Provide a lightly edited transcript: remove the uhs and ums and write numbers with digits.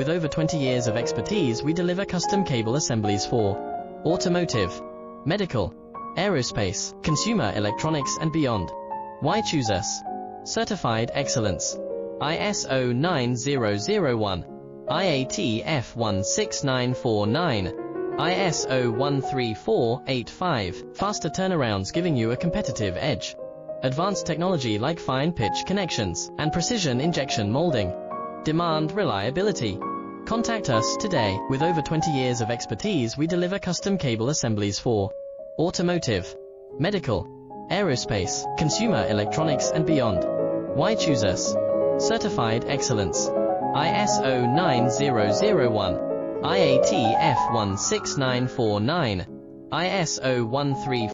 With over 20 years of expertise, we deliver custom cable assemblies for automotive, medical, aerospace, consumer electronics and beyond. Why choose us? Certified excellence. ISO 9001, IATF 16949, ISO 13485. Faster turnarounds giving you a competitive edge. Advanced technology like fine pitch connections and precision injection molding. Demand reliability. Contact us today. With over 20 years of expertise, we deliver custom cable assemblies for automotive, medical, aerospace, consumer electronics and beyond. Why choose us? Certified excellence. ISO 9001, IATF 16949, ISO 13485.